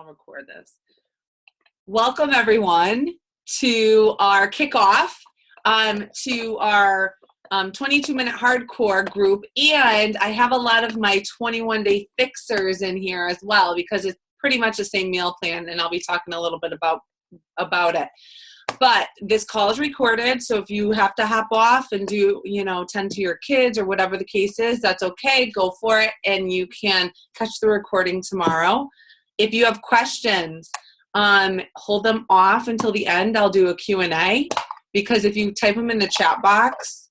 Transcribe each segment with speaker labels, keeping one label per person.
Speaker 1: I'll record this. Welcome everyone to our kickoff to our 22-minute hardcore group, and I have a lot of my 21-day fixers in here as well because it's pretty much the same meal plan, and I'll be talking a little bit about it. But this call is recorded, so if you have to hop off and do, tend to your kids or whatever the case is, that's okay. Go for it, and you can catch the recording tomorrow. If you have questions, hold them off until the end. I'll do a Q&A, because if you type them in the chat box,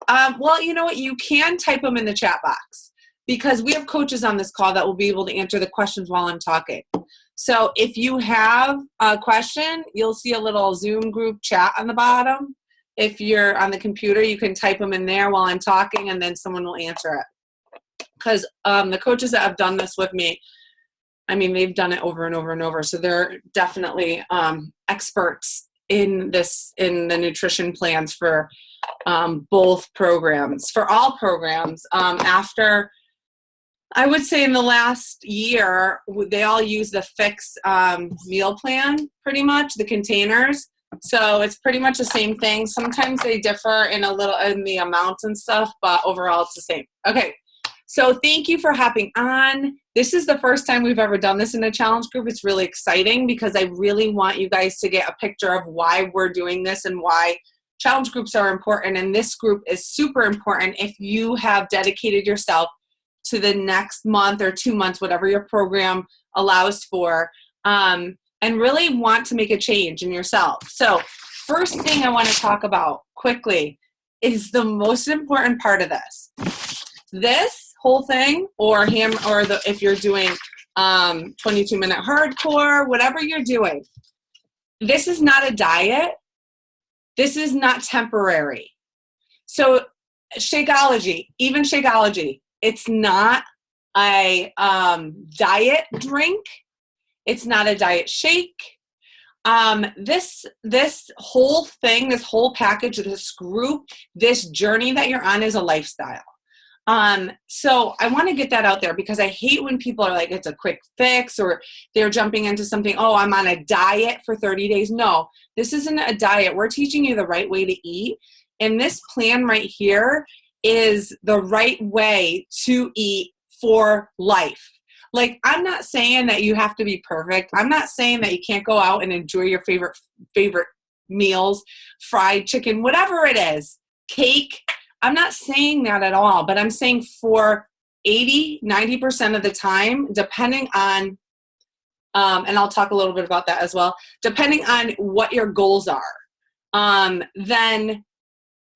Speaker 1: well, you know what? You can type them in the chat box, because we have coaches on this call that will be able to answer the questions while I'm talking. So if you have a question, you'll see a little Zoom group chat on the bottom. If you're on the computer, you can type them in there while I'm talking, and then someone will answer it. Because the coaches that have done this with me, I mean, they've done it over and over and over. So they're definitely experts in the nutrition plans for both programs, for all programs. After, I would say in the last year, they all use the Fix meal plan, pretty much, the containers. So it's pretty much the same thing. Sometimes they differ in the amounts and stuff, but overall it's the same. Okay, so thank you for hopping on. This is the first time we've ever done this in a challenge group. It's really exciting because I really want you guys to get a picture of why we're doing this and why challenge groups are important. And this group is super important if you have dedicated yourself to the next month or 2 months, whatever your program allows for, and really want to make a change in yourself. So first thing I want to talk about quickly is the most important part of this. This whole thing, if you're doing 22-minute hardcore, whatever you're doing, this is not a diet. This is not temporary. So Shakeology, even Shakeology, it's not a diet drink. It's not a diet shake. This whole thing, this whole package, this group, this journey that you're on is a lifestyle. So I want to get that out there, because I hate when people are like, it's a quick fix, or they're jumping into something, oh, I'm on a diet for 30 days. No, this isn't a diet. We're teaching you the right way to eat. And this plan right here is the right way to eat for life. Like, I'm not saying that you have to be perfect. I'm not saying that you can't go out and enjoy your favorite meals, fried chicken, whatever it is, cake. I'm not saying that at all, but I'm saying for 80-90% of the time, depending on, and I'll talk a little bit about that as well, depending on what your goals are, then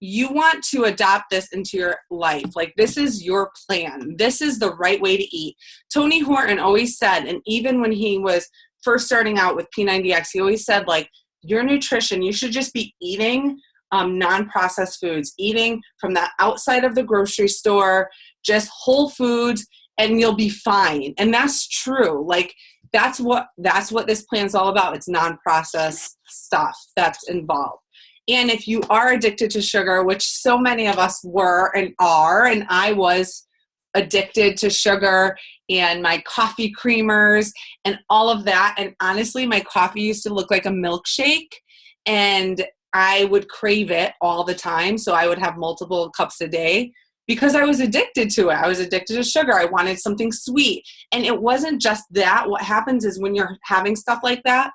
Speaker 1: you want to adopt this into your life. Like, this is your plan. This is the right way to eat. Tony Horton always said, and even when he was first starting out with P90X, he always said, like, your nutrition, you should just be eating non-processed foods, eating from the outside of the grocery store, just whole foods, and you'll be fine. And that's true. Like, that's what this plan's all about. It's non-processed stuff that's involved. And if you are addicted to sugar, which so many of us were and are, and I was addicted to sugar and my coffee creamers and all of that. And honestly, my coffee used to look like a milkshake, and I would crave it all the time. So I would have multiple cups a day because I was addicted to it. I was addicted to sugar. I wanted something sweet. And it wasn't just that. What happens is when you're having stuff like that,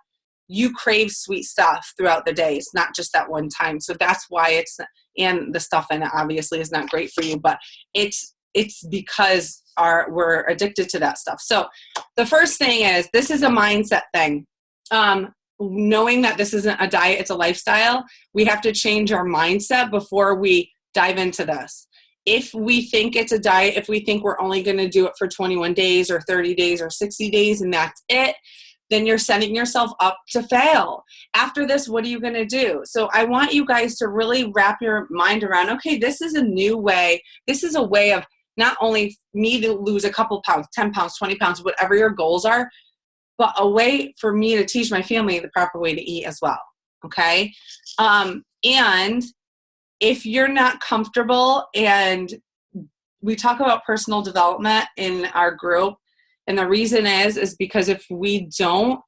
Speaker 1: you crave sweet stuff throughout the day. It's not just that one time. So that's why and the stuff in it obviously is not great for you, but it's because we're addicted to that stuff. So the first thing is, this is a mindset thing. Knowing that this isn't a diet, it's a lifestyle, we have to change our mindset before we dive into this. If we think it's a diet, if we think we're only going to do it for 21 days or 30 days or 60 days and that's it, then you're setting yourself up to fail. After this, what are you going to do? So I want you guys to really wrap your mind around, okay, this is a new way. This is a way of not only me to lose a couple pounds, 10 pounds, 20 pounds, whatever your goals are, but a way for me to teach my family the proper way to eat as well, okay? And if you're not comfortable, and we talk about personal development in our group, And the reason is because if we don't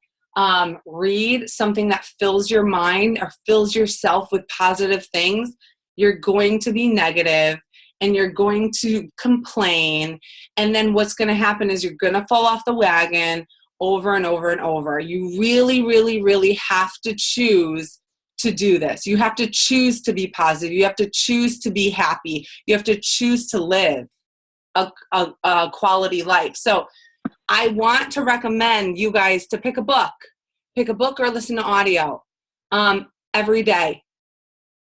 Speaker 1: read something that fills your mind or fills yourself with positive things, you're going to be negative and you're going to complain. And then what's going to happen is you're going to fall off the wagon over and over and over. You really, really, really have to choose to do this. You have to choose to be positive. You have to choose to be happy. You have to choose to live a quality life. So I want to recommend you guys to pick a book or listen to audio every day.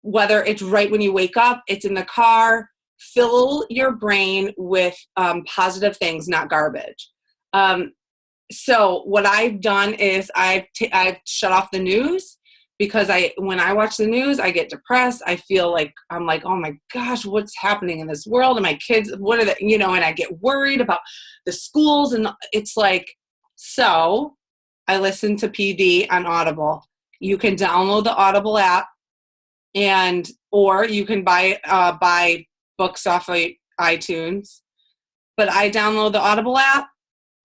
Speaker 1: Whether it's right when you wake up, it's in the car, fill your brain with positive things, not garbage. So what I've done is I've shut off the news, because when I watch the news, I get depressed. I feel like, I'm like, oh my gosh, what's happening in this world? And my kids, what are they, and I get worried about the schools. And it's like, so I listen to PD on Audible. You can download the Audible app, or you can buy books off of iTunes. But I download the Audible app,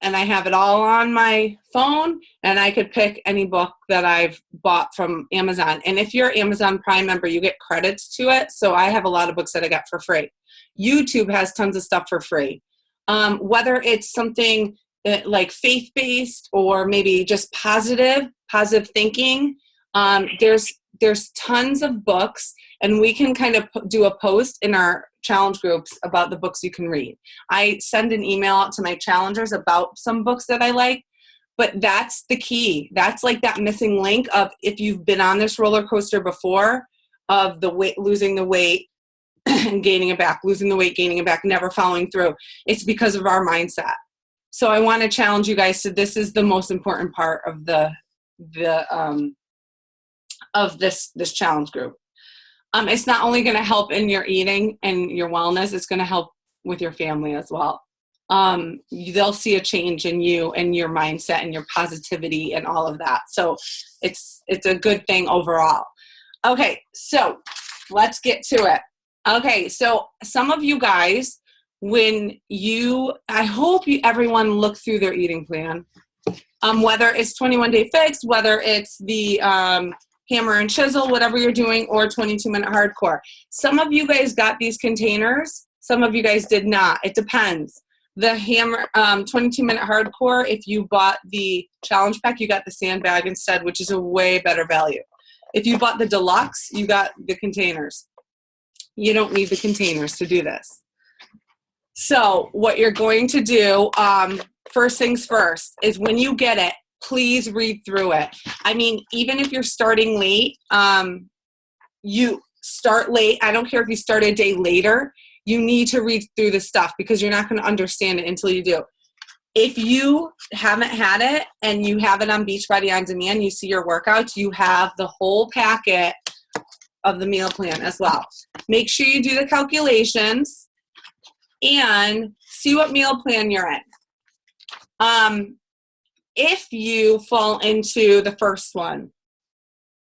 Speaker 1: and I have it all on my phone, and I could pick any book that I've bought from Amazon. And if you're an Amazon Prime member, you get credits to it. So I have a lot of books that I got for free. YouTube has tons of stuff for free. Whether it's something like faith-based or maybe just positive thinking, there's tons of books, and we can kind of do a post in our challenge groups about the books you can read. I send an email out to my challengers about some books that I like, but that's the key. That's like that missing link of, if you've been on this roller coaster before of the weight, losing the weight and gaining it back, losing the weight, gaining it back, never following through. It's because of our mindset. So I want to challenge you guys to, this is the most important part of this challenge group. It's not only going to help in your eating and your wellness, it's going to help with your family as well. They'll see a change in you and your mindset and your positivity and all of that. So it's a good thing overall. Okay, so let's get to it. Okay, so some of you guys, I hope everyone looked through their eating plan. Whether it's 21 Day Fix, whether it's the Hammer and Chisel, whatever you're doing, or 22-minute hardcore. Some of you guys got these containers. Some of you guys did not. It depends. The Hammer 22-minute hardcore, if you bought the challenge pack, you got the sandbag instead, which is a way better value. If you bought the deluxe, you got the containers. You don't need the containers to do this. So what you're going to do, first things first, is when you get it, please read through it. I mean, even if you're starting late, you start late. I don't care if you start a day later, you need to read through the stuff, because you're not going to understand it until you do. If you haven't had it and you have it on Beachbody On Demand, you see your workouts, you have the whole packet of the meal plan as well. Make sure you do the calculations and see what meal plan you're in. If you fall into the first one,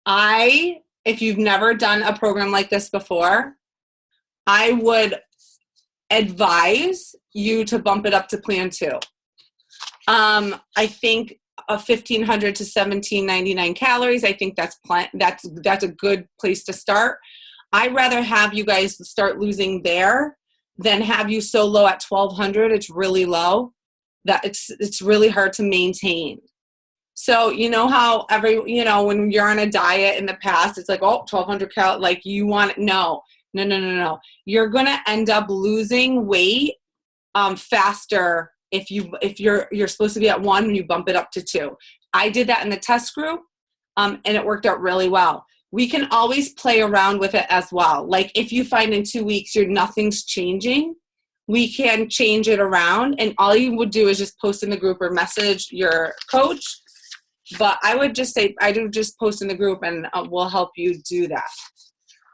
Speaker 1: if you've never done a program like this before, I would advise you to bump it up to plan 2. I think 1,500 to 1,799 calories. I think that's a good place to start. I'd rather have you guys start losing there than have you so low at 1,200. It's really low. That it's really hard to maintain. So you know how when you're on a diet in the past, it's like, 1,200 calories, like you want it. No. You're going to end up losing weight faster if you're supposed to be at 1 and you bump it up to 2. I did that in the test group, and it worked out really well. We can always play around with it as well. Like if you find in 2 weeks nothing's changing, we can change it around, and all you would do is just post in the group or message your coach. But I would just say, I do just post in the group, and we'll help you do that.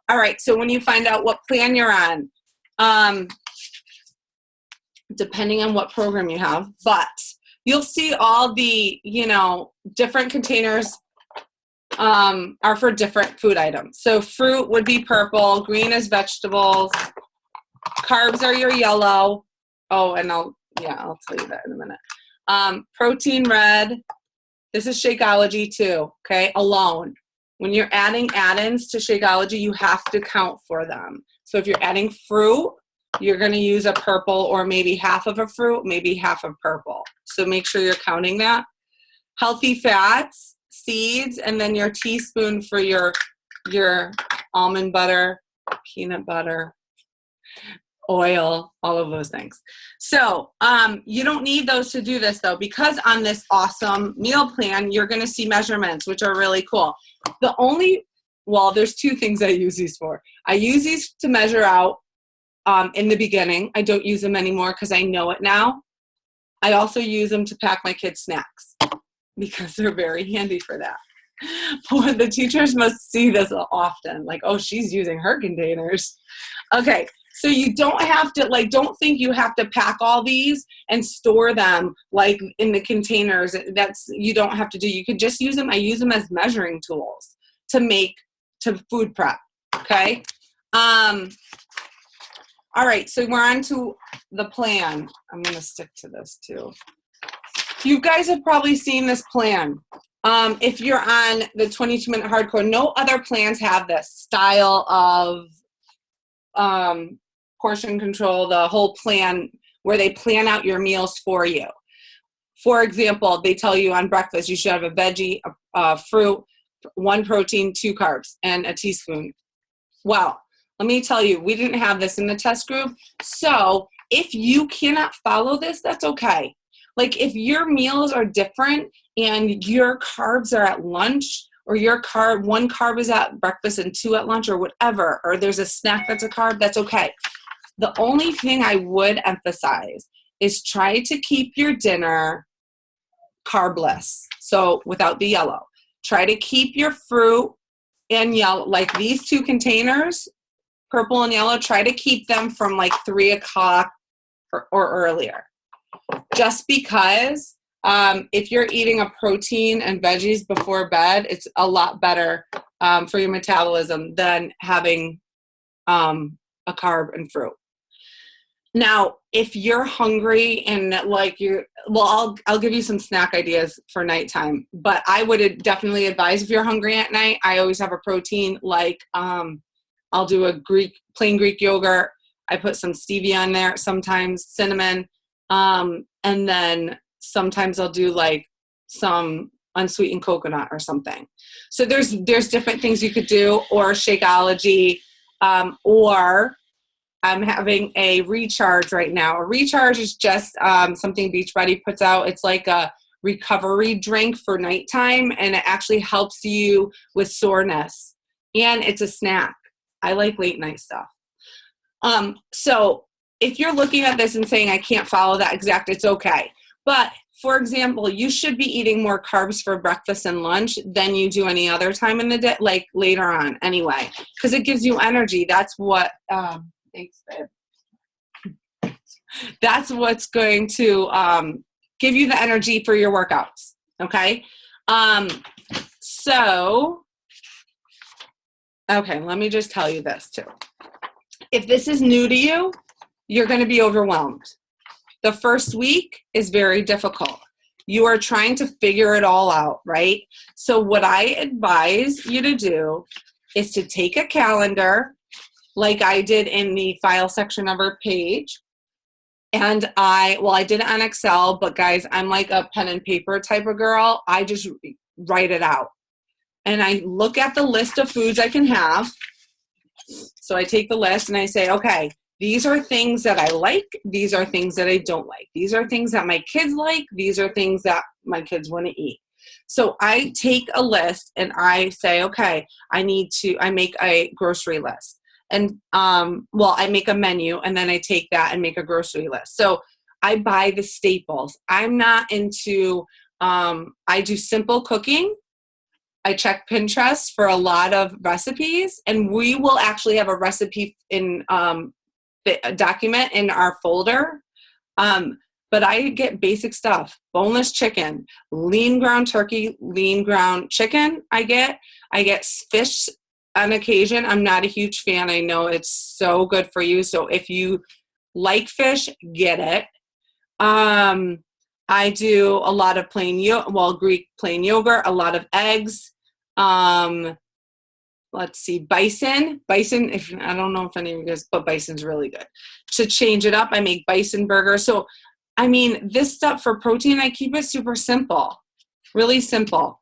Speaker 1: All right, so when you find out what plan you're on, depending on what program you have, but you'll see all the, different containers are for different food items. So fruit would be purple, green is vegetables, carbs are your yellow. Oh, and I'll tell you that in a minute. Protein Red. This is Shakeology too, okay, alone. When you're adding add-ins to Shakeology, you have to count for them. So if you're adding fruit, you're going to use a purple or maybe half of a fruit, maybe half of purple. So make sure you're counting that. Healthy fats, seeds, and then your teaspoon for your almond butter, peanut butter, oil, all of those things. So you don't need those to do this though, because on this awesome meal plan, you're going to see measurements, which are really cool. There's two things I use these for. I use these to measure out in the beginning. I don't use them anymore because I know it now. I also use them to pack my kids' snacks because they're very handy for that. The teachers must see this often, like, oh, she's using her containers. Okay, so you don't have to, don't think you have to pack all these and store them like in the containers. You don't have to do. You could just use them. I use them as measuring tools to food prep. Okay. All right, so we're on to the plan. I'm going to stick to this too. You guys have probably seen this plan. If you're on the 22-minute hardcore, no other plans have this style of portion control, the whole plan where they plan out your meals for you. For example, they tell you on breakfast you should have a veggie, fruit, 1 protein, 2 carbs, and a teaspoon. Well, let me tell you, we didn't have this in the test group. So if you cannot follow this, that's okay. Like if your meals are different and your carbs are at lunch, or your 1 carb is at breakfast and 2 at lunch, or whatever, or there's a snack that's a carb, that's okay. The only thing I would emphasize is try to keep your dinner carbless. So without the yellow. Try to keep your fruit and yellow, like these 2 containers, purple and yellow, try to keep them from like 3 o'clock or earlier. Just because if you're eating a protein and veggies before bed, it's a lot better for your metabolism than having a carb and fruit. Now, if you're hungry and I'll give you some snack ideas for nighttime, but I would definitely advise if you're hungry at night, I always have a protein, I'll do a plain Greek yogurt. I put some stevia in there, sometimes cinnamon, and then sometimes I'll do some unsweetened coconut or something. So there's different things you could do, or Shakeology, or I'm having a recharge right now. A recharge is just something Beachbody puts out. It's like a recovery drink for nighttime, and it actually helps you with soreness. And it's a snack. I like late night stuff. So if you're looking at this and saying, I can't follow that exact, it's okay. But for example, you should be eating more carbs for breakfast and lunch than you do any other time in the day, like later on anyway, because it gives you energy. That's what, thanks, babe. That's what's going to give you the energy for your workouts. Okay. Okay, let me just tell you this too. If this is new to you, you're going to be overwhelmed. The first week is very difficult. You are trying to figure it all out, right? So what I advise you to do is to take a calendar, like I did in the file section of our page. And I did it on Excel, but guys, I'm like a pen and paper type of girl. I just write it out. And I look at the list of foods I can have. So I take the list and I say, okay, these are things that I like. These are things that I don't like. These are things that my kids like. These are things that my kids want to eat. So I take a list and I say, okay, I make a grocery list. And, I make a menu and then I take that and make a grocery list. So I buy the staples. I'm not into, I do simple cooking. I check Pinterest for a lot of recipes, and we will actually have a recipe in a document in our folder. But I get basic stuff: boneless chicken, lean ground turkey, lean ground chicken. I get fish on occasion. I'm not a huge fan. I know it's so good for you. So if you like fish, get it. I do a lot of Greek plain yogurt, a lot of eggs. Let's see, bison. If I don't know if any of you guys, but bison's really good. To change it up, I make bison burgers. So, I mean, this stuff for protein, I keep it super simple, really simple.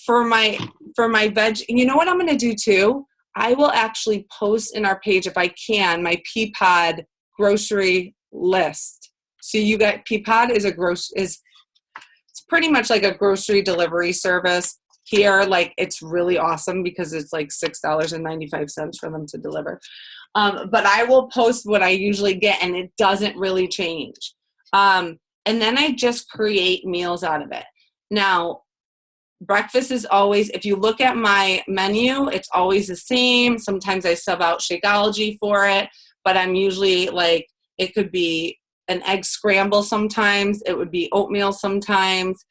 Speaker 1: For my veg, you know what I'm going to do too? I will actually post in our page, if I can, my Peapod grocery list. So you got Peapod is it's pretty much like a grocery delivery service. Here, like, it's really awesome because it's like $6.95 for them to deliver. But I will post what I usually get, and it doesn't really change. And then I just create meals out of it. Now, breakfast is always, if you look at my menu, it's always the same. Sometimes I sub out Shakeology for it, but I'm usually like, it could be an egg scramble sometimes. It would be oatmeal sometimes.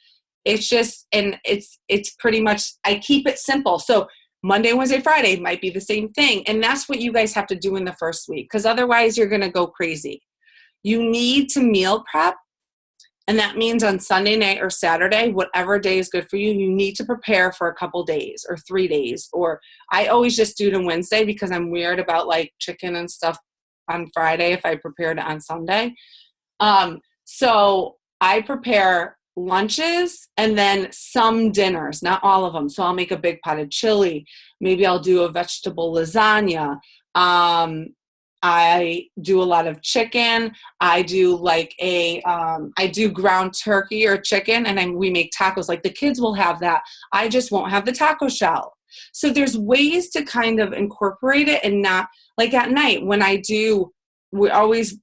Speaker 1: It's just, and it's pretty much, I keep it simple. So Monday, Wednesday, Friday might be the same thing. And that's what you guys have to do in the first week, because otherwise you're going to go crazy. You need to meal prep. And that means on Sunday night or Saturday, whatever day is good for you, you need to prepare for a couple days or 3 days. Or I always just do it on Wednesday because I'm weird about like chicken and stuff on Friday if I prepared it on Sunday. So I prepare lunches and then some dinners, not all of them. So I'll make a big pot of chili. Maybe I'll do a vegetable lasagna. I do a lot of chicken. I do like I do ground turkey or chicken, and we make tacos. Like the kids will have that. I just won't have the taco shell. So there's ways to kind of incorporate it, and not like at night when we're always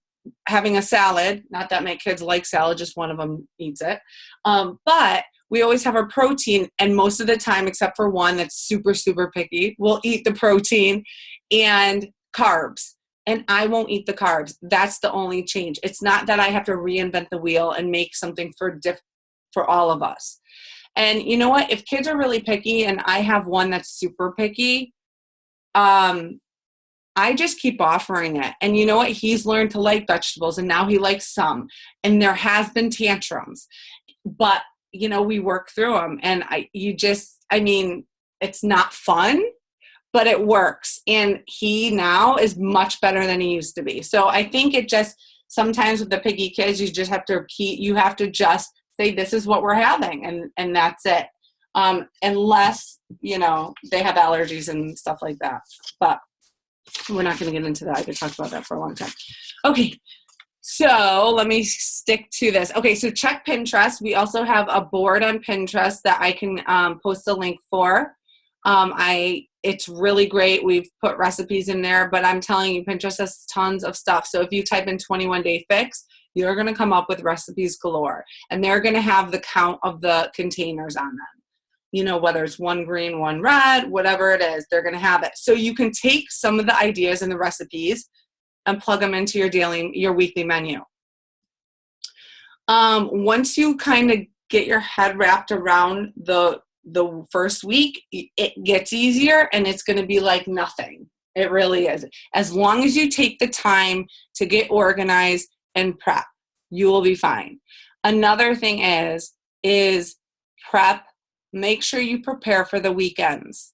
Speaker 1: having a salad. Not that my kids like salad, just one of them eats it. But we always have our protein, and most of the time, except for one that's super, super picky, we'll eat the protein and carbs. And I won't eat the carbs. That's the only change. It's not that I have to reinvent the wheel and make something for all of us. And you know what? If kids are really picky, and I have one that's super picky, I just keep offering it. And you know what? He's learned to like vegetables, and now he likes some. And there has been tantrums. But, we work through them. And it's not fun, but it works. And he now is much better than he used to be. So I think it just, sometimes with the picky kids, you just have to just say, this is what we're having. And that's it. Unless, they have allergies and stuff like that. But we're not going to get into that. I could talk about that for a long time. Okay. So let me stick to this. Okay. So check Pinterest. We also have a board on Pinterest that I can post a link for. It's really great. We've put recipes in there, but I'm telling you, Pinterest has tons of stuff. So if you type in 21 Day Fix, you're going to come up with recipes galore, and they're going to have the count of the containers on them. Whether it's one green, one red, whatever it is, they're going to have it. So you can take some of the ideas and the recipes and plug them into your weekly menu. Once you kind of get your head wrapped around the first week, it gets easier, and it's going to be like nothing. It really is. As long as you take the time to get organized and prep, you will be fine. Another thing is prep. Make sure you prepare for the weekends,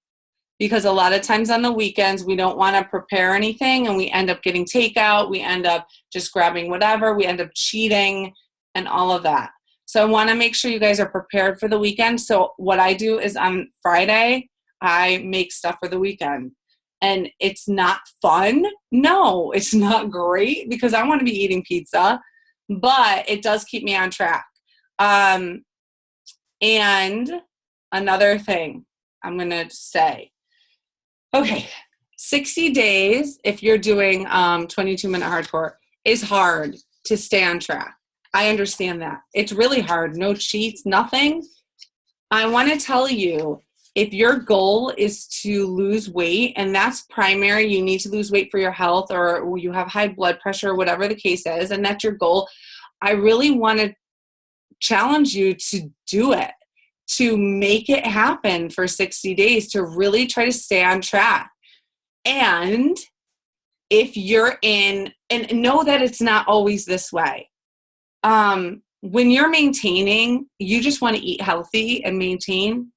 Speaker 1: because a lot of times on the weekends, we don't want to prepare anything, and we end up getting takeout. We end up just grabbing whatever. We end up cheating and all of that. So I want to make sure you guys are prepared for the weekend. So what I do is on Friday, I make stuff for the weekend. And it's not fun. No, it's not great, because I want to be eating pizza, but it does keep me on track. And another thing I'm going to say, okay, 60 days, if you're doing 22-minute hardcore, is hard to stay on track. I understand that. It's really hard. No cheats, nothing. I want to tell you, if your goal is to lose weight, and that's primary, you need to lose weight for your health, or you have high blood pressure, or whatever the case is, and that's your goal, I really want to challenge you to do it, to make it happen for 60 days, to really try to stay on track. And if you're and know that it's not always this way. when you're maintaining, you just want to eat healthy and maintain.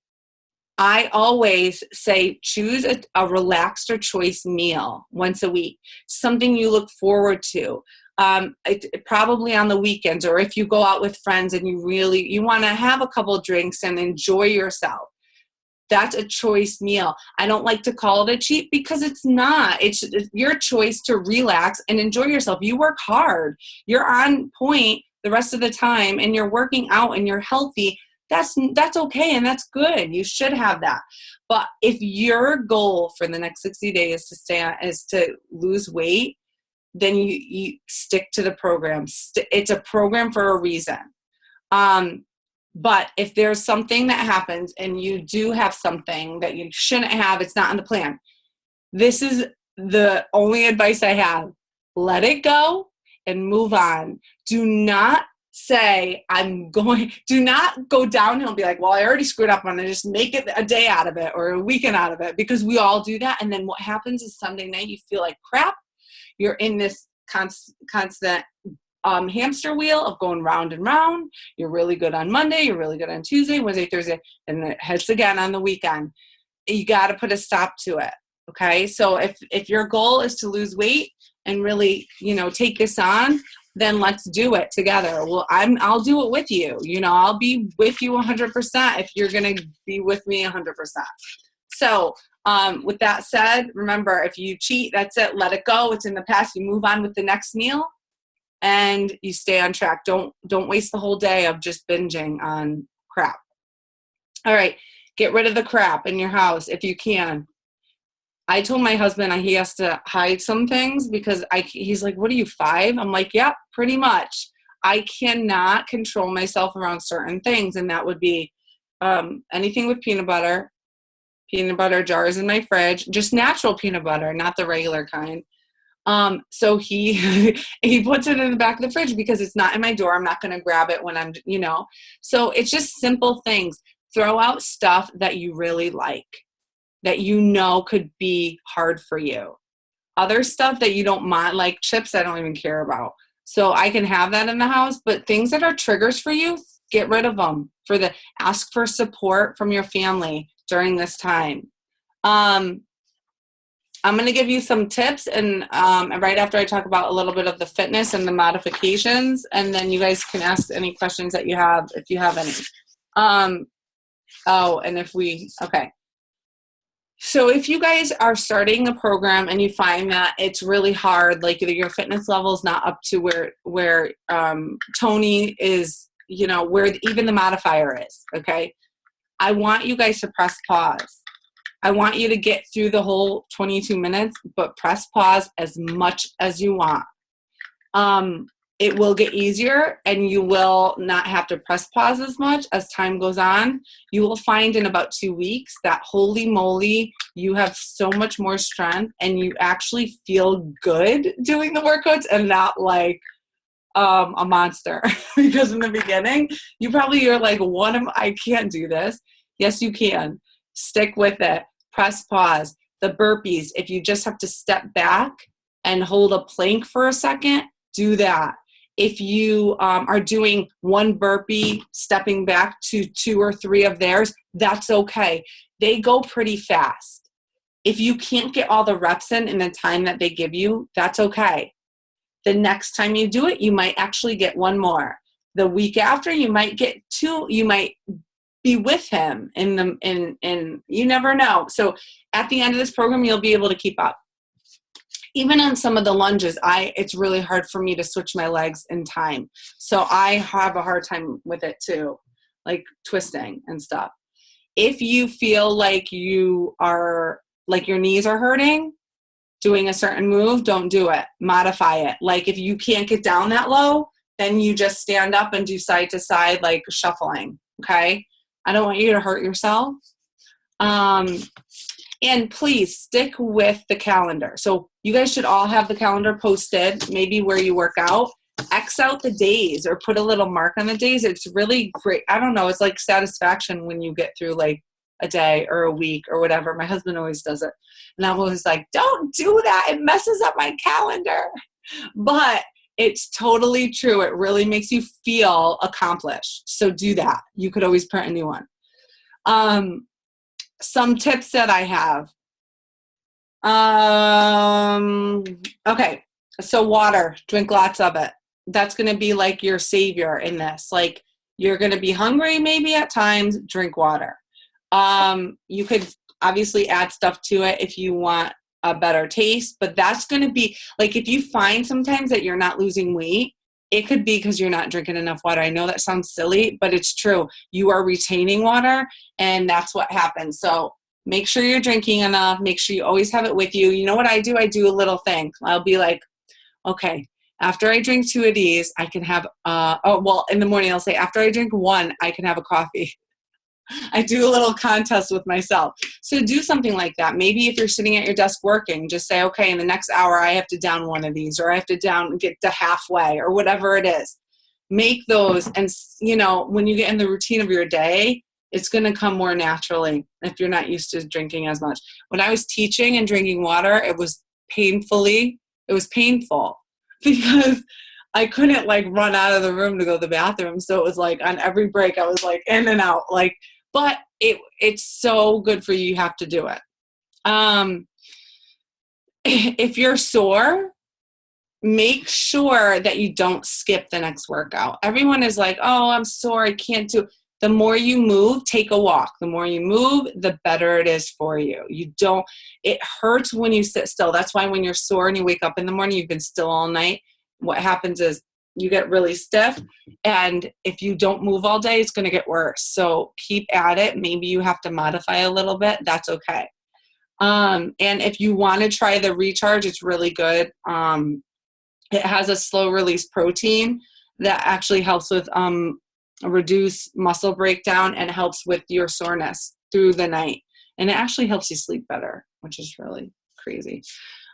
Speaker 1: I always say choose a relaxed or choice meal once a week, something you look forward to. Probably on the weekends, or if you go out with friends and you want to have a couple drinks and enjoy yourself. That's a choice meal. I don't like to call it a cheat because it's not. It's your choice to relax and enjoy yourself. You work hard. You're on point the rest of the time and you're working out and you're healthy. That's okay and that's good. You should have that. But if your goal for the next 60 days is to lose weight, then you stick to the program. It's a program for a reason. But if there's something that happens and you do have something that you shouldn't have, it's not in the plan. This is the only advice I have. Let it go and move on. Do not say, do not go downhill and be like, well, I already screwed up. I'm going to just make it a day out of it or a weekend out of it, because we all do that. And then what happens is Sunday night, you feel like crap. You're in this constant hamster wheel of going round and round. You're really good on Monday. You're really good on Tuesday, Wednesday, Thursday, and it hits again on the weekend. You got to put a stop to it. Okay. So if your goal is to lose weight and really, take this on, then let's do it together. Well, I'll do it with you. I'll be with you 100% if you're going to be with me 100%. So, with that said, remember, if you cheat, that's it. Let it go. It's in the past. You move on with the next meal and you stay on track. Don't waste the whole day of just binging on crap. All right. Get rid of the crap in your house if you can. I told my husband he has to hide some things because he's like, what are you, 5? I'm like, yep, pretty much. I cannot control myself around certain things. And that would be anything with peanut butter jars in my fridge, just natural peanut butter, not the regular kind. So he puts it in the back of the fridge because it's not in my door. I'm not going to grab it when I'm, so it's just simple things. Throw out stuff that you really like, that could be hard for you. Other stuff that you don't mind, like chips, I don't even care about. So I can have that in the house, but things that are triggers for you, get rid of them. Ask for support from your family during this time. I'm going to give you some tips and right after I talk about a little bit of the fitness and the modifications, and then you guys can ask any questions that you have, if you have any. Okay. So if you guys are starting a program and you find that it's really hard, like your fitness level is not up to where Tony is, where even the modifier is, okay? I want you guys to press pause. I want you to get through the whole 22 minutes, but press pause as much as you want. It will get easier and you will not have to press pause as much as time goes on. You will find in about 2 weeks that holy moly, you have so much more strength and you actually feel good doing the workouts and not like a monster. Because in the beginning, you're like, I can't do this. Yes, you can. Stick with it. Press pause. The burpees, if you just have to step back and hold a plank for a second, do that. If you are doing one burpee, stepping back to 2 or 3 of theirs, that's okay. They go pretty fast. If you can't get all the reps in the time that they give you, that's okay. The next time you do it, you might actually get 1 more. The week after, you might get 2. You might be with him in you never know. So at the end of this program, you'll be able to keep up. Even on some of the lunges, it's really hard for me to switch my legs in time. So I have a hard time with it too, like twisting and stuff. If you feel like your knees are hurting, doing a certain move, don't do it. Modify it. Like if you can't get down that low, then you just stand up and do side to side, like shuffling. Okay. I don't want you to hurt yourself. And please stick with the calendar. So you guys should all have the calendar posted, maybe where you work out. X out the days or put a little mark on the days. It's really great. I don't know. It's like satisfaction when you get through like a day or a week or whatever. My husband always does it. And I'm always like, don't do that. It messes up my calendar. But It's totally true. It really makes you feel accomplished. So do that. You could always print a new one. Some tips that I have. Okay. So water, drink lots of it. That's going to be like your savior in this. Like, you're going to be hungry maybe at times, drink water. You could obviously add stuff to it if you want a better taste, but that's going to be like, if you find sometimes that you're not losing weight, it could be because you're not drinking enough water. I know that sounds silly, but it's true. You are retaining water, and that's what happens. So make sure you're drinking enough. Make sure you always have it with you. You know what I do? I do a little thing. I'll be like, okay, after I drink 2 of these, I can have, in the morning I'll say, after I drink 1, I can have a coffee. I do a little contest with myself. So do something like that. Maybe if you're sitting at your desk working, just say, okay, in the next hour, I have to down 1 of these, or I have to get to halfway, or whatever it is. Make those. And, when you get in the routine of your day, it's going to come more naturally if you're not used to drinking as much. When I was teaching and drinking water, it was painful because I couldn't run out of the room to go to the bathroom. So it was like on every break, I was like in and out, but it's so good for you. You have to do it. If you're sore, make sure that you don't skip the next workout. Everyone is like, oh, I'm sore, I can't do. The more you move, take a walk. The more you move, the better it is for you. It hurts when you sit still. That's why when you're sore and you wake up in the morning, you've been still all night, what happens is you get really stiff. And if you don't move all day, it's going to get worse. So keep at it. Maybe you have to modify a little bit. That's okay. And if you want to try the recharge, it's really good. It has a slow release protein that actually helps with reduce muscle breakdown and helps with your soreness through the night. And it actually helps you sleep better, which is really crazy.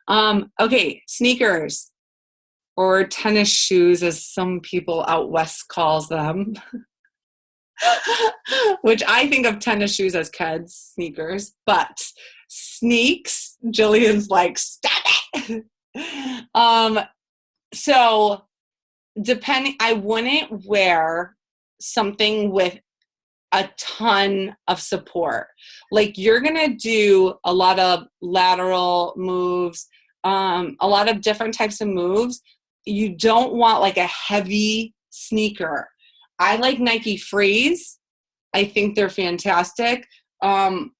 Speaker 1: Okay, sneakers or tennis shoes, as some people out west calls them, which I think of tennis shoes as kids' sneakers, but sneaks, Jillian's like, stop it. So I wouldn't wear something with a ton of support. Like, you're going to do a lot of lateral moves, a lot of different types of moves. You don't want like a heavy sneaker. I like Nike Freeze. I think they're fantastic. My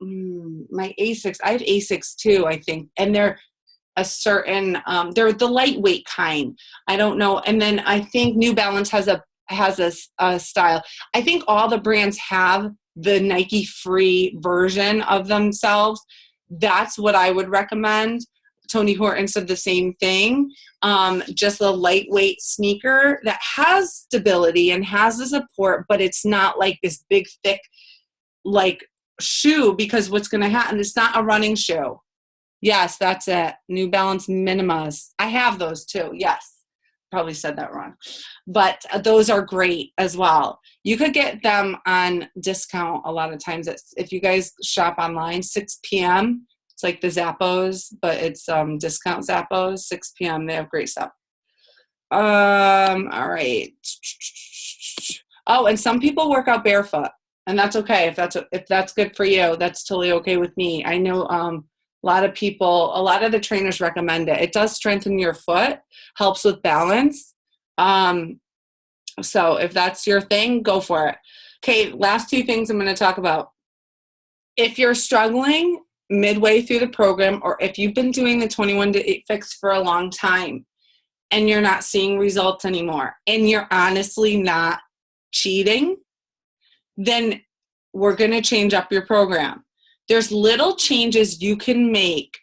Speaker 1: Asics, I have Asics too, I think. And they're a certain, they're the lightweight kind. I don't know. And then I think New Balance has a style. I think all the brands have the Nike Free version of themselves. That's what I would recommend. Tony Horton said the same thing. Just a lightweight sneaker that has stability and has the support, but it's not like this big, thick, shoe, because what's going to happen, it's not a running shoe. Yes, that's it. New Balance Minimas. I have those too. Yes. Probably said that wrong. But those are great as well. You could get them on discount a lot of times. If you guys shop online, 6 p.m., it's like the Zappos, but it's discount Zappos, 6 p.m. They have great stuff. All right. Oh, and some people work out barefoot, and that's okay. If that's good for you, that's totally okay with me. I know a lot of the trainers recommend it. It does strengthen your foot, helps with balance. So if that's your thing, go for it. Okay, last 2 things I'm going to talk about. If you're struggling midway through the program, or if you've been doing the 21 to 8 fix for a long time and you're not seeing results anymore, and you're honestly not cheating, then we're going to change up your program. There's little changes you can make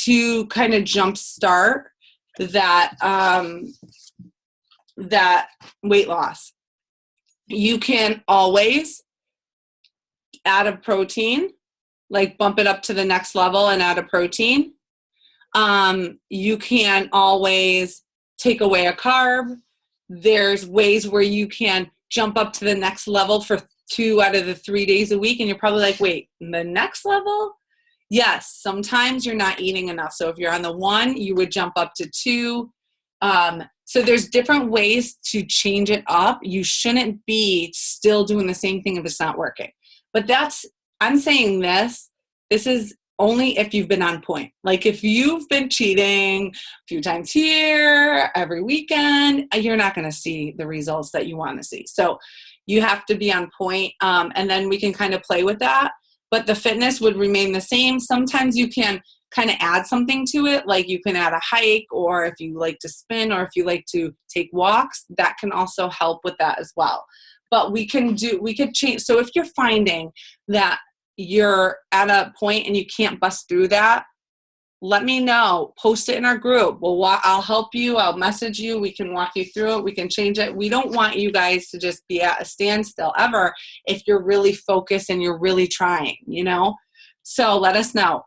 Speaker 1: to kind of jumpstart that weight loss. You can always add a protein, bump it up to the next level and add a protein. You can always take away a carb. There's ways where you can jump up to the next level for 2 out of the 3 days a week, and you're probably like, wait, the next level? Yes, sometimes you're not eating enough. So if you're on the 1, you would jump up to 2. So there's different ways to change it up. You shouldn't be still doing the same thing if it's not working. But I'm saying this is only if you've been on point. Like if you've been cheating a few times here, every weekend, you're not going to see the results that you want to see. So you have to be on point, and then we can kind of play with that. But the fitness would remain the same. Sometimes you can kind of add something to it, like you can add a hike, or if you like to spin, or if you like to take walks, that can also help with that as well. But we could change. So if you're finding that you're at a point and you can't bust through that, let me know. Post it in our group. I'll help you. I'll message you. We can walk you through it. We can change it. We don't want you guys to just be at a standstill ever if you're really focused and you're really trying, So let us know.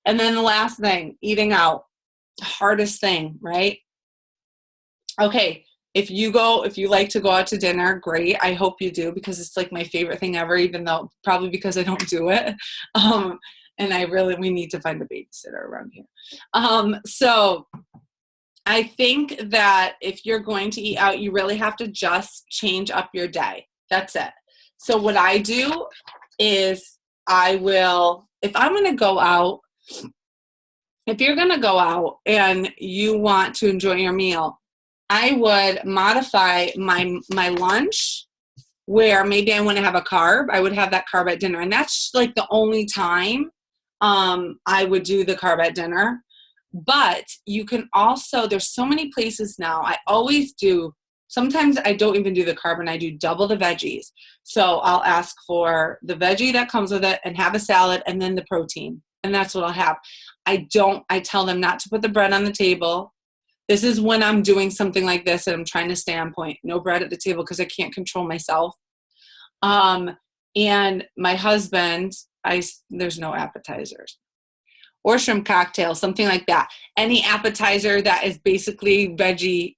Speaker 1: And then the last thing, eating out. Hardest thing, right? Okay. If you like to go out to dinner, great. I hope you do, because it's like my favorite thing ever, even though probably because I don't do it. And we need to find a babysitter around here. So I think that if you're going to eat out, you really have to just change up your day. That's it. So what I do is if I'm going to go out, if you're going to go out and you want to enjoy your meal, I would modify my lunch where maybe I want to have a carb. I would have that carb at dinner. And that's like the only time I would do the carb at dinner. But you can also, there's so many places now. I always do. Sometimes I don't even do the carb and I do double the veggies. So I'll ask for the veggie that comes with it and have a salad and then the protein. And that's what I'll have. I tell them not to put the bread on the table. This is when I'm doing something like this and I'm trying to stay on point. No bread at the table because I can't control myself. And my husband, there's no appetizers. Or shrimp cocktail, something like that. Any appetizer that is basically veggie,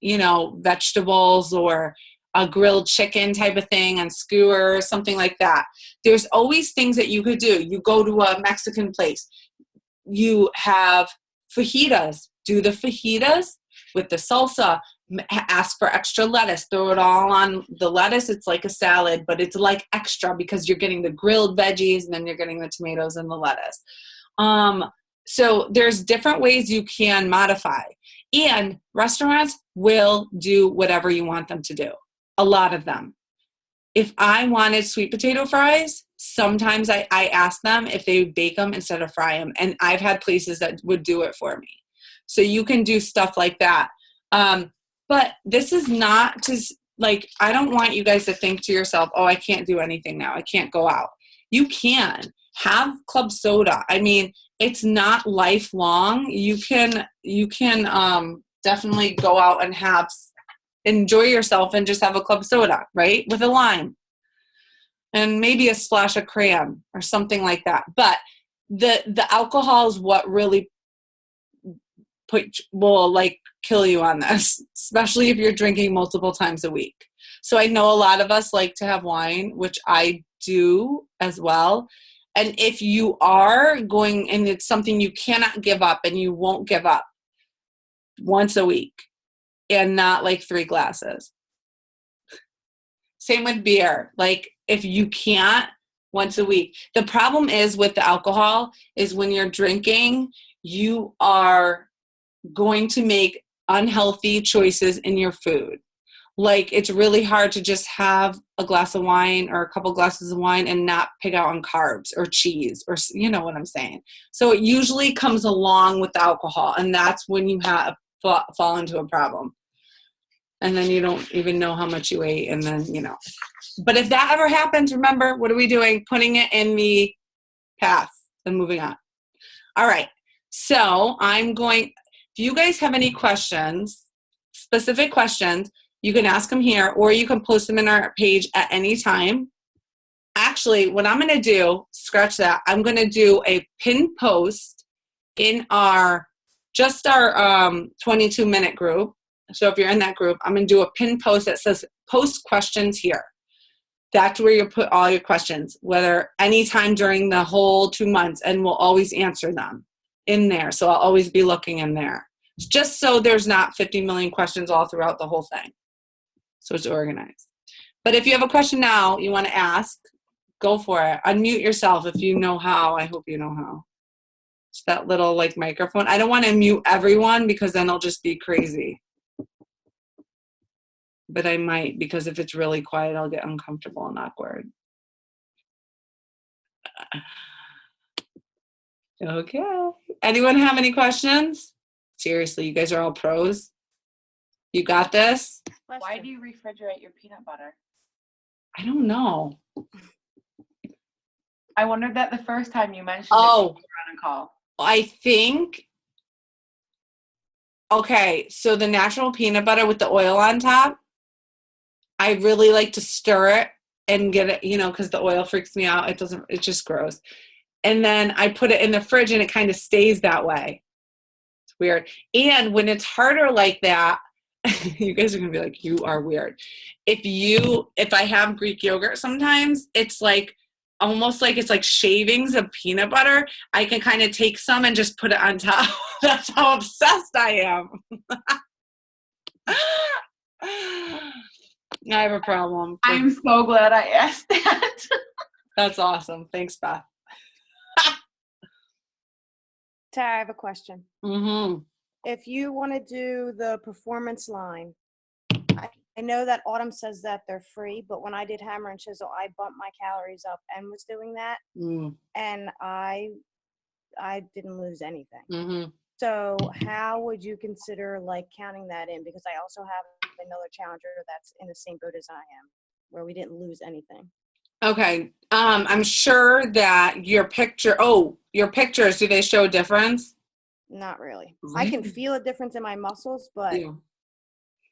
Speaker 1: vegetables, or a grilled chicken type of thing and skewers, something like that. There's always things that you could do. You go to a Mexican place. You have fajitas. Do the fajitas with the salsa. Ask for extra lettuce. Throw it all on the lettuce. It's like a salad, but it's like extra because you're getting the grilled veggies and then you're getting the tomatoes and the lettuce. So there's different ways you can modify. And restaurants will do whatever you want them to do. A lot of them. If I wanted sweet potato fries, sometimes I ask them if they would bake them instead of fry them. And I've had places that would do it for me. So you can do stuff like that. But this is not just like, I don't want you guys to think to yourself, oh, I can't do anything now. I can't go out. You can have club soda. I mean, it's not lifelong. You can definitely go out and enjoy yourself and just have a club soda, right? With a lime and maybe a splash of crayon or something like that. But the alcohol is what really will like kill you on this, especially if you're drinking multiple times a week. So I know a lot of us like to have wine, which I do as well. And if you are going, and it's something you cannot give up and you won't give up, once a week and not like 3 glasses. Same with beer. Like if you can't, once a week. The problem is with the alcohol is when you're drinking, you are going to make unhealthy choices in your food. Like it's really hard to just have a glass of wine or a couple glasses of wine and not pick out on carbs or cheese, or you know what I'm saying. So it usually comes along with the alcohol, and that's when you fall into a problem. And then you don't even know how much you ate, and then, But if that ever happens, remember, what are we doing? Putting it in the path and moving on. All right. So if you guys have any questions, specific questions, you can ask them here, or you can post them in our page at any time. Actually, what I'm going to do, scratch that, I'm going to do a pin post in our 22-minute group. So if you're in that group, I'm going to do a pin post that says post questions here. That's where you put all your questions, whether anytime during the whole 2 months, and we'll always answer them in there. So I'll always be looking in there. just so there's not 50 million questions all throughout the whole thing. So it's organized. But if you have a question now you want to ask, go for it. Unmute yourself if you know how. I hope you know how. It's that little like microphone. I don't want to mute everyone because then it'll just be crazy. But I might, because if it's really quiet, I'll get uncomfortable and awkward. Okay. Anyone have any questions? Seriously, you guys are all pros. You got this?
Speaker 2: Why do you refrigerate your peanut butter?
Speaker 1: I don't know.
Speaker 2: I wondered that the first time you mentioned
Speaker 1: Oh,
Speaker 2: it when we were on a call.
Speaker 1: I think, okay, so the natural peanut butter with the oil on top, I really like to stir it and get it, you know, because the oil freaks me out. It's just gross. And then I put it in the fridge and it kind of stays that way. It's weird. And when it's harder like that, you guys are going to be like, you are weird. If I have Greek yogurt sometimes, it's like, almost like it's like shavings of peanut butter. I can kind of take some and just put it on top. That's how obsessed I am. I have a problem.
Speaker 2: I'm so glad I asked that.
Speaker 1: That's awesome. Thanks, Beth.
Speaker 3: Tara, I have a question.
Speaker 1: Mm-hmm.
Speaker 3: If you want to do the performance line, I know that Autumn says that they're free, but when I did Hammer and Chisel, I bumped my calories up and was doing that, and I didn't lose anything.
Speaker 1: Mm-hmm.
Speaker 3: So how would you consider like counting that in? Because I also have another challenger that's in the same boat as I am, where we didn't lose anything.
Speaker 1: Okay. I'm sure that your pictures, do they show a difference?
Speaker 3: Not really.
Speaker 1: Really?
Speaker 3: I can feel a difference in my muscles, but
Speaker 1: Yeah.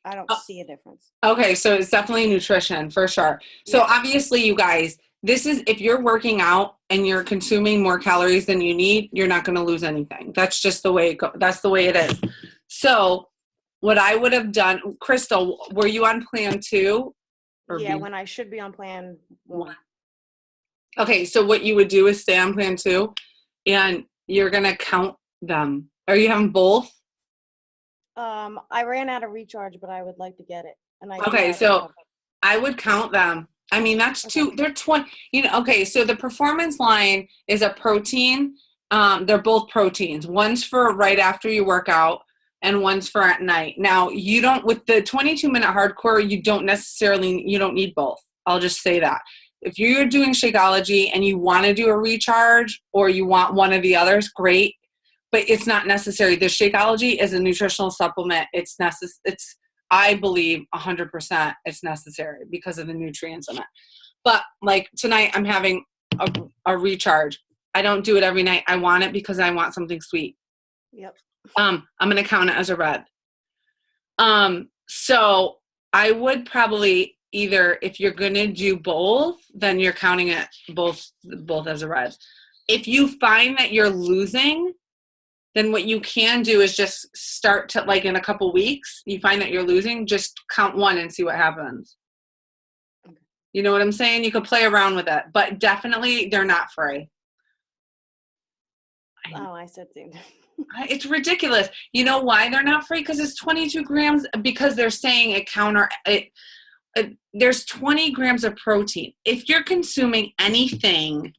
Speaker 3: I don't see a difference.
Speaker 1: Okay, so it's definitely nutrition for sure. So
Speaker 3: Yeah.
Speaker 1: obviously, you guys, this is, if you're working out and you're consuming more calories than you need, you're not going to lose anything. That's just the way that's the way it is. So what I would have done, Crystal, were you on plan 2?
Speaker 3: Yeah, when I should be on plan 1.
Speaker 1: Okay, so what you would do is stay on plan 2, and you're going to count them. Are you having both?
Speaker 3: I ran out of recharge, but I would like to get it. And
Speaker 1: Okay, so I would count them. I mean, that's two, they're 20, okay, so the performance line is a protein. They're both proteins. One's for right after you work out and one's for at night. Now, you don't, with the 22-minute hardcore, you don't need both. I'll just say that. If you're doing Shakeology and you want to do a recharge or you want one of the others, great. But it's not necessary. The Shakeology is a nutritional supplement. It's I believe 100% it's necessary because of the nutrients in it. But like tonight, I'm having a recharge. I don't do it every night. I want it because I want something sweet.
Speaker 3: Yep.
Speaker 1: I'm going to count it as a red. So I would probably either, if you're going to do both, then you're counting it both as a red. If you find that you're losing, then what you can do is just start to, like in a couple weeks, you find that you're losing, just count 1 and see what happens.
Speaker 3: Okay.
Speaker 1: You know what I'm saying? You could play around with it, but definitely they're not free.
Speaker 3: Oh, I said same.
Speaker 1: It's ridiculous. You know why they're not free? Because it's 22 grams, because they're saying there's 20 grams of protein. If you're consuming anything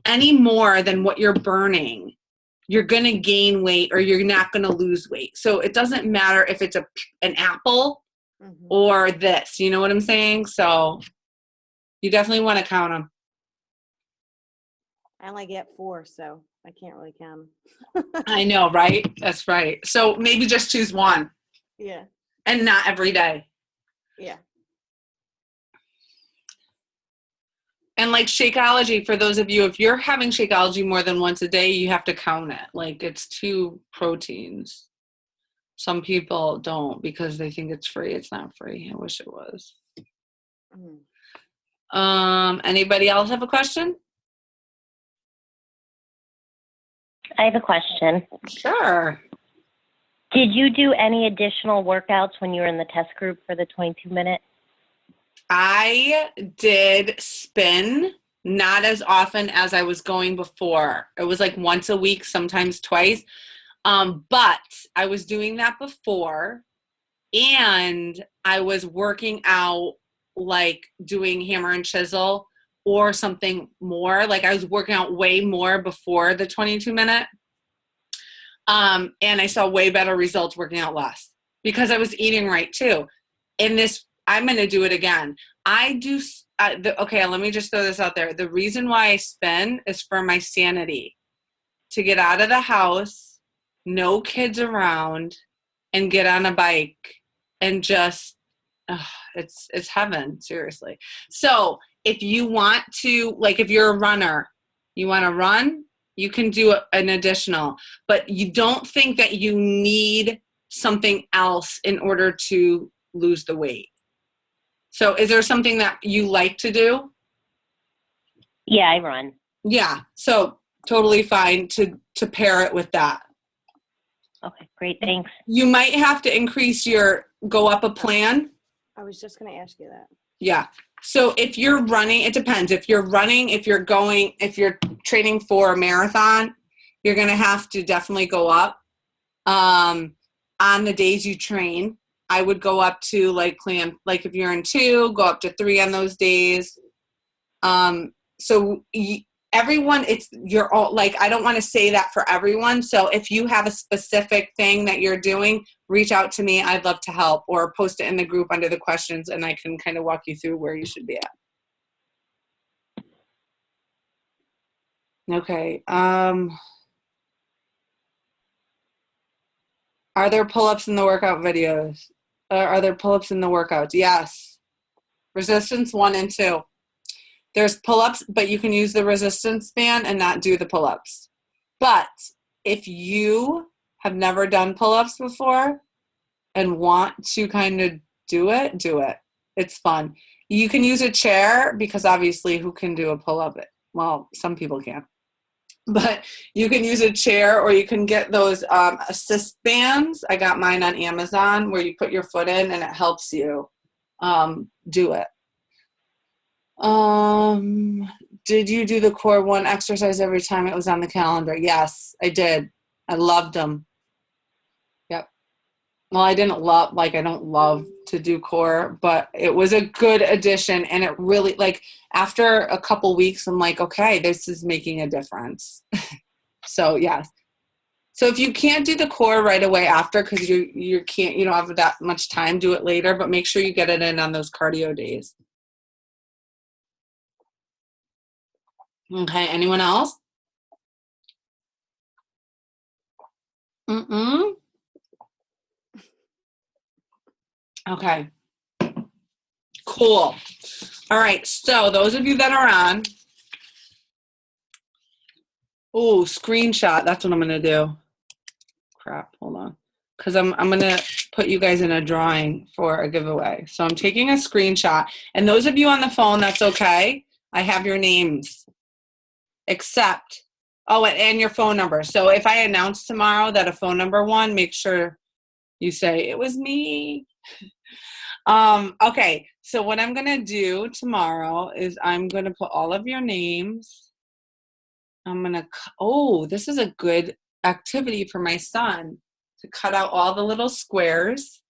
Speaker 1: any more than what you're burning, you're going to gain weight or you're not going to lose weight. So it doesn't matter if it's an apple or this, you know what I'm saying? So you definitely want to count them.
Speaker 3: I only get 4, so I can't really count them.
Speaker 1: I know, right? That's right. So maybe just choose 1.
Speaker 3: Yeah.
Speaker 1: And not every day.
Speaker 3: Yeah.
Speaker 1: And like Shakeology, for those of you, if you're having Shakeology more than once a day, you have to count it. Like it's 2 proteins. Some people don't because they think it's free. It's not free. I wish it was. Anybody else have a question?
Speaker 4: I have a question.
Speaker 1: Sure.
Speaker 4: Did you do any additional workouts when you were in the test group for the 22-minute?
Speaker 1: I did spin, not as often as I was going before. It was like once a week, sometimes twice. But I was doing that before, and I was working out, like doing hammer and chisel or something more. Like I was working out way more before the 22 minute. And I saw way better results working out less because I was eating right too. In this, I'm going to do it again. I do. Okay, let me just throw this out there. The reason why I spin is for my sanity, to get out of the house, no kids around, and get on a bike and just, it's heaven, seriously. So if you want to, like if you're a runner, you want to run, you can do an additional, but you don't think that you need something else in order to lose the weight. So is there something that you like to do?
Speaker 4: Yeah, I run.
Speaker 1: Yeah. So totally fine to pair it with that.
Speaker 4: Okay, great. Thanks.
Speaker 1: You might have to go up a plan.
Speaker 3: I was just going to ask you that.
Speaker 1: Yeah. So if you're running, it depends. If you're running, if you're training for a marathon, you're going to have to definitely go up. On the days you train, I would go up to like if you're in 2, go up to 3 on those days. Everyone, you're all like, I don't want to say that for everyone. So if you have a specific thing that you're doing, reach out to me. I'd love to help, or post it in the group under the questions and I can kind of walk you through where you should be at. Okay. Are there pull-ups in the workout videos? Are there pull-ups in the workouts? Yes. Resistance 1 and 2. There's pull-ups, but you can use the resistance band and not do the pull-ups. But if you have never done pull-ups before and want to kind of do it. It's fun. You can use a chair because obviously who can do a pull-up? Well, some people can. But you can use a chair, or you can get those assist bands. I got mine on Amazon where you put your foot in and it helps you do it. Did you do the core 1 exercise every time it was on the calendar? Yes, I did. I loved them. Yep. Well, I don't love to do core, but it was a good addition. And it really, like, after a couple weeks, I'm like, okay, this is making a difference. So, yes. So if you can't do the core right away after, because you don't have that much time, do it later, but make sure you get it in on those cardio days. Okay, anyone else? Okay. Cool. All right, so those of you that are on, screenshot, that's what I'm going to do. Crap, hold on. Because I'm going to put you guys in a drawing for a giveaway. So I'm taking a screenshot. And those of you on the phone, that's okay. I have your names. Except, and your phone number. So if I announce tomorrow that a phone number won, make sure you say, it was me. Okay, so what I'm going to do tomorrow is I'm going to put all of your names. I'm going to, this is a good activity for my son, to cut out all the little squares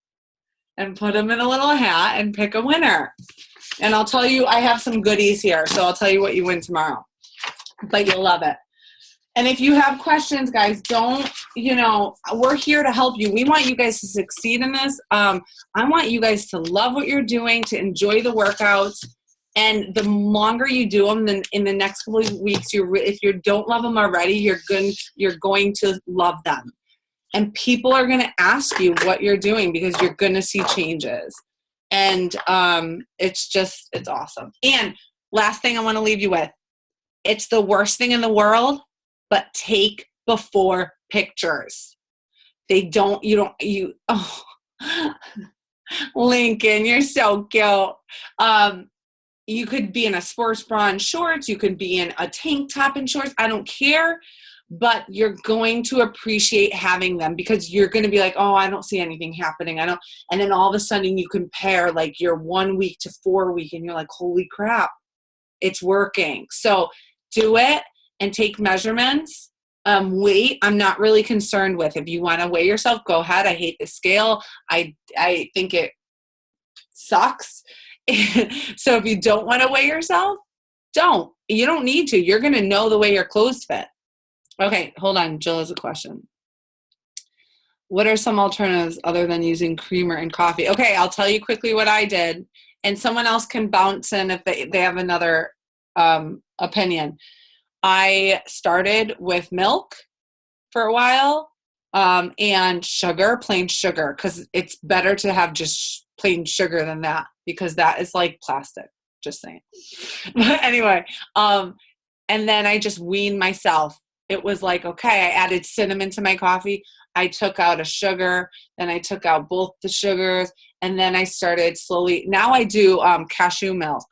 Speaker 1: and put them in a little hat and pick a winner. And I'll tell you, I have some goodies here, so I'll tell you what you win tomorrow. But you'll love it. And if you have questions, guys, we're here to help you. We want you guys to succeed in this. I want you guys to love what you're doing, to enjoy the workouts. And the longer you do them, then in the next couple of weeks, if you don't love them already, you're going to love them. And people are going to ask you what you're doing because you're going to see changes. And it's awesome. And last thing I want to leave you with, it's the worst thing in the world, but take before pictures. Lincoln, you're so cute. You could be in a sports bra and shorts. You could be in a tank top and shorts. I don't care, but you're going to appreciate having them because you're going to be like, I don't see anything happening. And then all of a sudden you compare like your 1 week to 4 week and you're like, holy crap, it's working. So do it and take measurements Weight, I'm not really concerned with. If you want to weigh yourself, go ahead. I hate the scale. I think it sucks. So if you don't want to weigh yourself, don't. You don't need to. You're going to know the way your clothes fit. Okay, hold on. Jill has a question. What are some alternatives other than using creamer and coffee? Okay, I'll tell you quickly what I did, and someone else can bounce in if they have another opinion. I started with milk for a while and sugar, plain sugar, because it's better to have just plain sugar than that, because that is like plastic, just saying. But anyway, and then I just weaned myself. It was like, okay, I added cinnamon to my coffee. I took out a sugar, then I took out both the sugars, and then I started slowly. Now I do cashew milk,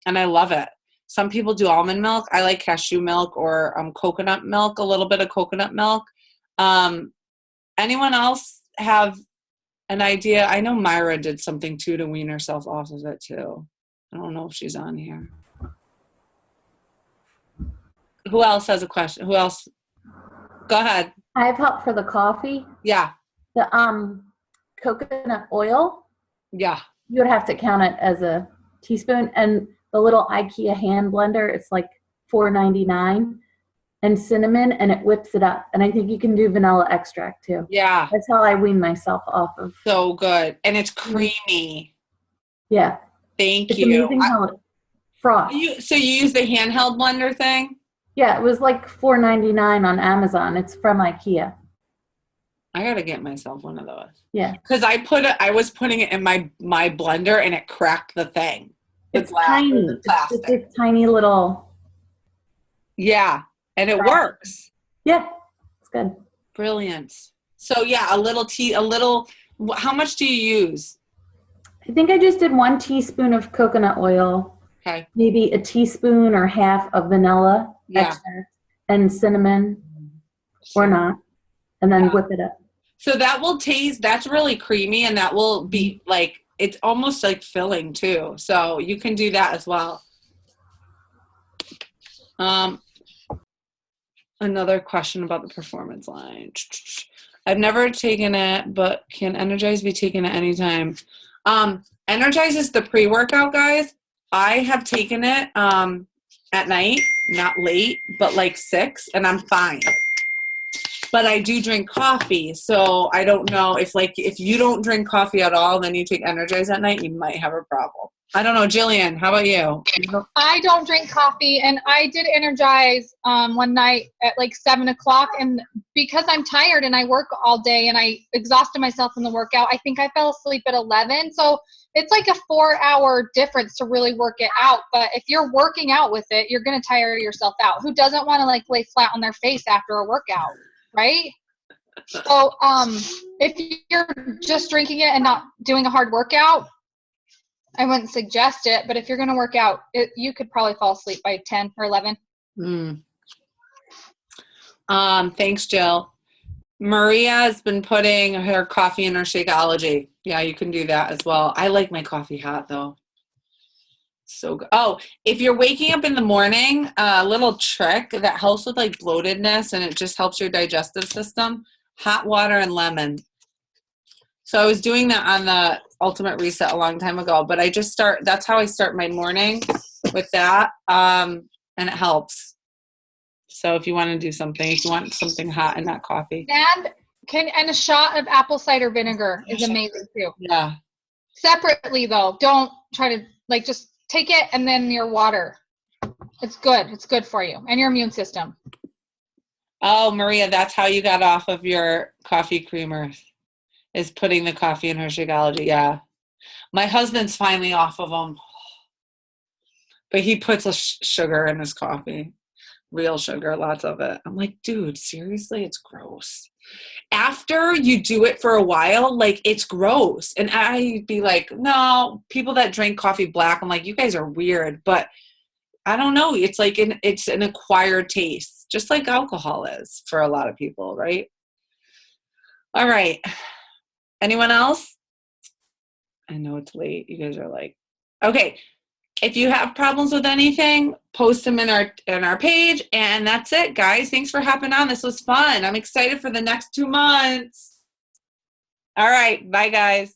Speaker 1: and I love it. Some people do almond milk. I like cashew milk or coconut milk, a little bit of coconut milk. Anyone else have an idea? I know Myra did something too to wean herself off of it too. I don't know if she's on here. Who else has a question? Who else? Go ahead.
Speaker 5: I have help for the coffee.
Speaker 1: Yeah.
Speaker 5: The coconut oil,
Speaker 1: Yeah.
Speaker 5: you would have to count it as a teaspoon. And the little IKEA hand blender, it's like $4.99. And cinnamon, and it whips it up. And I think you can do vanilla extract too.
Speaker 1: Yeah.
Speaker 5: That's how I wean myself off of.
Speaker 1: So good. And it's creamy.
Speaker 5: Yeah.
Speaker 1: Thank
Speaker 5: It's
Speaker 1: you.
Speaker 5: amazing how it froths.
Speaker 1: So you use the handheld blender thing?
Speaker 5: Yeah, it was like $4.99 on Amazon. It's from IKEA.
Speaker 1: I gotta get myself one of those.
Speaker 5: Yeah.
Speaker 1: Because I was putting it in my blender and it cracked the thing.
Speaker 5: It's tiny. It's just a tiny little.
Speaker 1: Yeah. And it works.
Speaker 5: Yeah. It's good.
Speaker 1: Brilliant. So yeah, how much do you use?
Speaker 5: I think I just did 1 teaspoon of coconut oil.
Speaker 1: Okay.
Speaker 5: Maybe a teaspoon or half of vanilla extract and cinnamon or not. And then whip it up.
Speaker 1: So that will taste, that's really creamy, and that will be like, it's almost like filling too. So you can do that as well. Another question about the performance line. I've never taken it, but can Energize be taken at any time? Energize is the pre-workout, guys. I have taken it at night, not late, but like 6, and I'm fine. But I do drink coffee, so I don't know if you don't drink coffee at all, then you take Energize at night, you might have a problem. I don't know, Jillian, how about you?
Speaker 6: I don't drink coffee, and I did Energize one night at like 7 o'clock, and because I'm tired and I work all day and I exhausted myself in the workout, I think I fell asleep at 11. So it's like a 4-hour difference to really work it out. But if you're working out with it, you're going to tire yourself out. Who doesn't want to like lay flat on their face after a workout, right? So if you're just drinking it and not doing a hard workout, I wouldn't suggest it, but if you're going to work out, you could probably fall asleep by 10 or 11.
Speaker 1: Thanks, Jill. Maria has been putting her coffee in her Shakeology. Yeah, you can do that as well. I like my coffee hot, though. So good. Oh, if you're waking up in the morning, a little trick that helps with like bloatedness, and it just helps your digestive system, hot water and lemon. So I was doing that on the Ultimate Reset a long time ago, but that's how I start my morning, with that, and it helps. So if you want to do something, if you want something hot and not coffee.
Speaker 6: And a shot of apple cider vinegar is amazing too.
Speaker 1: Yeah.
Speaker 6: Separately though, don't try to just take it and then your water. It's good. It's good for you and your immune system.
Speaker 1: Oh, Maria, that's how you got off of your coffee creamer, is putting the coffee in her Shakeology. Yeah. My husband's finally off of them, but he puts a sugar in his coffee. Real sugar, lots of it. I'm like, dude, seriously? It's gross. After you do it for a while, it's gross. And I'd be like, no, people that drink coffee black, I'm like, you guys are weird. But I don't know. It's like it's an acquired taste, just like alcohol is for a lot of people, right? All right. Anyone else? I know it's late. You guys are like, okay. if you have problems with anything, post them in our page. And that's it, guys. Thanks for hopping on. This was fun. I'm excited for the next 2 months. All right. Bye, guys.